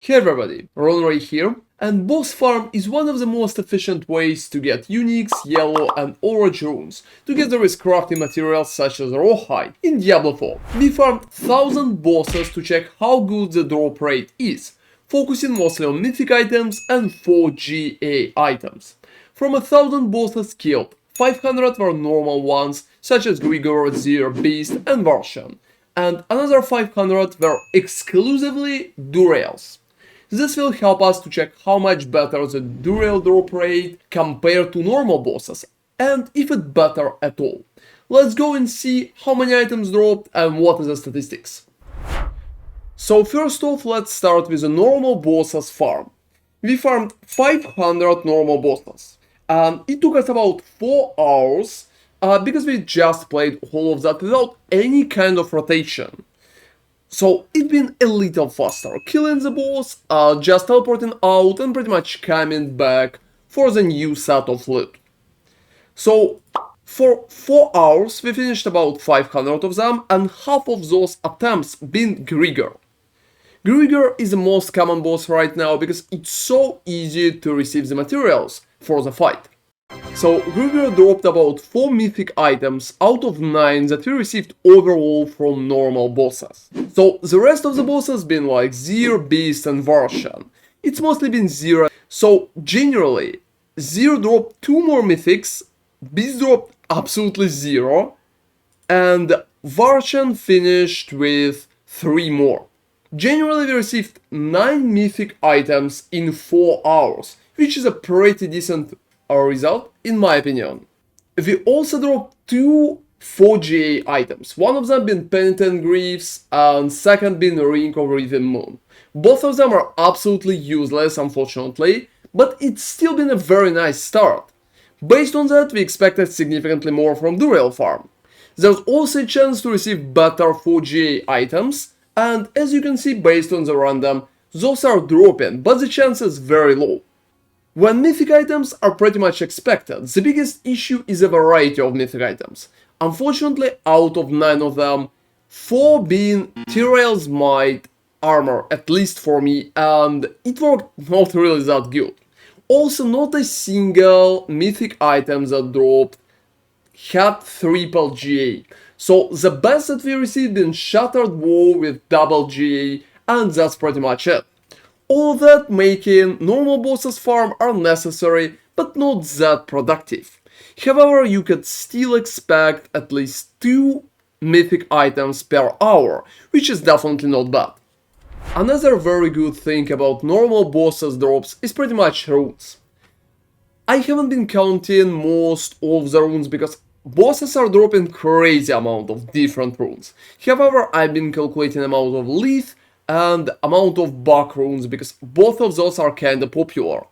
Hey everybody, Rune here, and boss farm is one of the most efficient ways to get uniques, yellow and orange runes, together with crafting materials such as rawhide. In Diablo 4, we farmed 1000 bosses to check how good the drop rate is, focusing mostly on mythic items and 4GA items. From 1000 bosses killed, 500 were normal ones such as Grigoire, Zir, Beast and Varshan, and another 500 were exclusively Duriels. This will help us to check how much better the Duriel drop rate compared to normal bosses, and if it's better at all. Let's go and see how many items dropped and what is the statistics. So first off, let's start with the normal bosses farm. We farmed 500 normal bosses, and it took us about 4 hours because we just played all of that without any kind of rotation. So it's been a little faster, killing the boss, just teleporting out and pretty much coming back for the new set of loot. So for 4 hours we finished about 500 of them, and half of those attempts been Grigoire. Grigoire is the most common boss right now because it's so easy to receive the materials for the fight. So Grigoire dropped about 4 mythic items out of 9 that we received overall from normal bosses. So the rest of the bosses been like Zir, Beast and Varshan. It's mostly been Zir. So generally, Zir dropped 2 more mythics, Beast dropped absolutely 0, and Varshan finished with 3 more. Generally we received 9 mythic items in 4 hours, which is a pretty decent result, in my opinion. We also dropped 2 4GA items, one of them being Penitent Greaves and second being Ring of Rhythm Moon. Both of them are absolutely useless, unfortunately, but it's still been a very nice start. Based on that, we expected significantly more from Duriel farm. There's also a chance to receive better 4GA items, and as you can see based on the random, those are dropping, but the chance is very low. When mythic items are pretty much expected, the biggest issue is a variety of mythic items. Unfortunately, out of 9 of them, 4 being Tyrael's Might armor, at least for me, and it worked not really that good. Also, not a single mythic item that dropped had triple GA. So the best that we received in Shattered Woe with double GA, and that's pretty much it. All of that making normal bosses farm are necessary, but not that productive. However, you could still expect at least 2 mythic items per hour, which is definitely not bad. Another very good thing about normal bosses drops is pretty much runes. I haven't been counting most of the runes because bosses are dropping crazy amount of different runes. However, I've been calculating amount of Lith and amount of bug runes because both of those are kinda popular.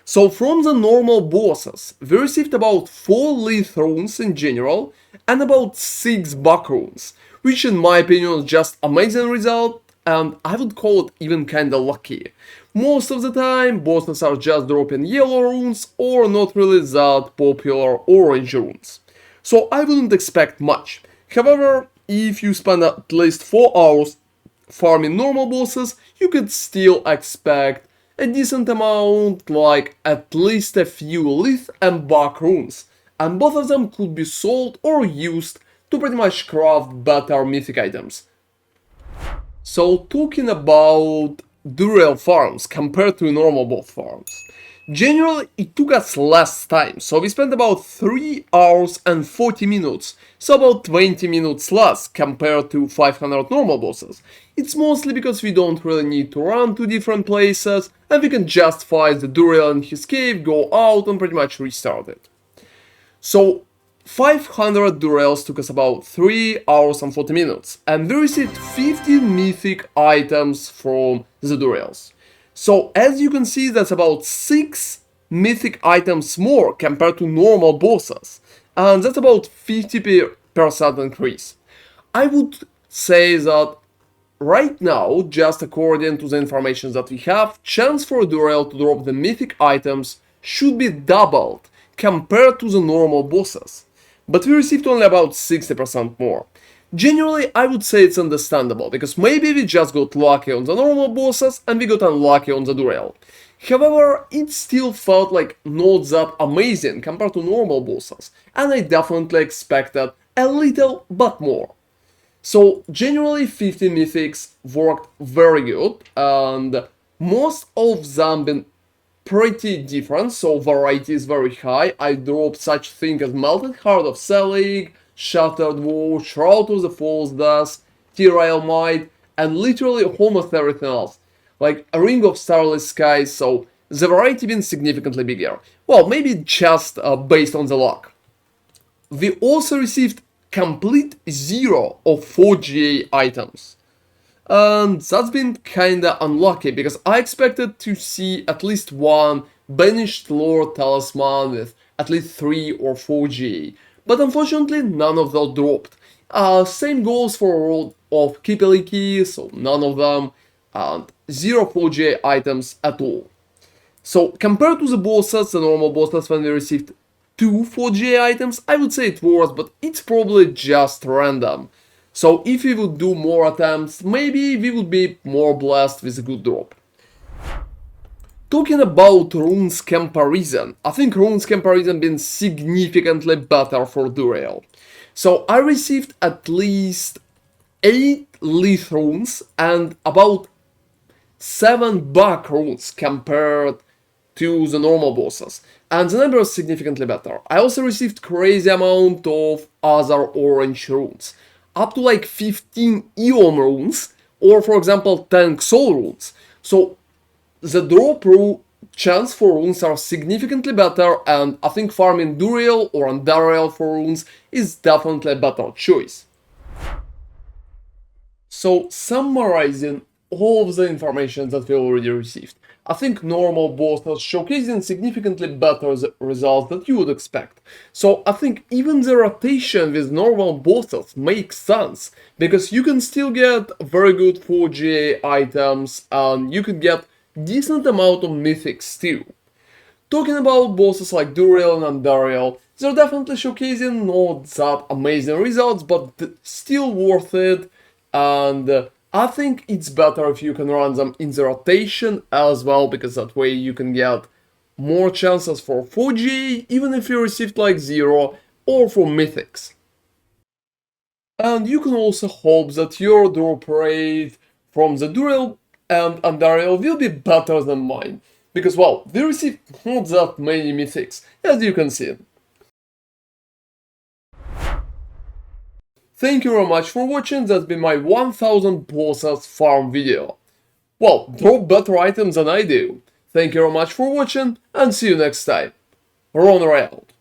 So from the normal bosses, we received about 4 Lith runes in general and about 6 bug runes, which in my opinion is just amazing result, and I would call it even kinda lucky. Most of the time, bosses are just dropping yellow runes or not really that popular orange runes. So I wouldn't expect much. However, if you spend at least 4 hours farming normal bosses, you could still expect a decent amount, like at least a few Lith and bug runes, and both of them could be sold or used to pretty much craft better mythic items. So talking about Duriel farms compared to normal boss farms. Generally, it took us less time, so we spent about 3 hours and 40 minutes, so about 20 minutes less compared to 500 normal bosses. It's mostly because we don't really need to run to different places, and we can just fight the Duriel in his cave, go out and pretty much restart it. So 500 Duriels took us about 3 hours and 40 minutes, and we received 15 mythic items from the Duriels. So as you can see, that's about 6 mythic items more compared to normal bosses, and that's about 50% increase. I would say that right now, just according to the information that we have, chance for Duriel to drop the mythic items should be doubled compared to the normal bosses, but we received only about 60% more. Generally, I would say it's understandable, because maybe we just got lucky on the normal bosses and we got unlucky on the Duriel. However, it still felt like not that amazing compared to normal bosses, and I definitely expected a little but more. So generally 50 mythics worked very good, and most of them been pretty different, so variety is very high. I dropped such things as Melted Heart of Selig, Shattered Wall, Shroud of the False Dust, Tyrael Might, and literally almost everything else. Like a Ring of Starless Skies, so the variety been significantly bigger. Well, maybe just based on the luck. We also received complete zero of 4GA items. And that's been kinda unlucky, because I expected to see at least one Banished Lord Talisman with at least 3 or 4GA. But unfortunately, none of those dropped. Same goes for World of Kipeliki, so none of them, and 0 4GA items at all. So compared to the bosses, the normal bosses, when we received 2 4GA items, I would say it was, but it's probably just random. So if we would do more attempts, maybe we would be more blessed with a good drop. Talking about runes comparison, I think runes comparison been significantly better for Duriel. So I received at least 8 Lith runes and about 7 Buck runes compared to the normal bosses, and the number is significantly better. I also received crazy amount of other orange runes, up to like 15 Eom runes, or for example 10 Soul runes. So the drop chance for runes are significantly better, and I think farming Duriel or Duriel for runes is definitely a better choice. So summarizing all of the information that we already received, I think normal bosses showcasing significantly better results that you would expect. So I think even the rotation with normal bosses makes sense, because you can still get very good 4GA items and you could get decent amount of mythics too. Talking about bosses like Duriel and Duriel, they're definitely showcasing not that amazing results, but still worth it, and I think it's better if you can run them in the rotation as well, because that way you can get more chances for 4GA, even if you received like 0, or for mythics. And you can also hope that your drop rate from the Duriel and Duriel will be better than mine, because well, we received not that many mythics, as you can see. Thank you very much for watching, that's been my 1000 bosses farm video. Well, drop better items than I do. Thank you very much for watching, and see you next time. Rune out.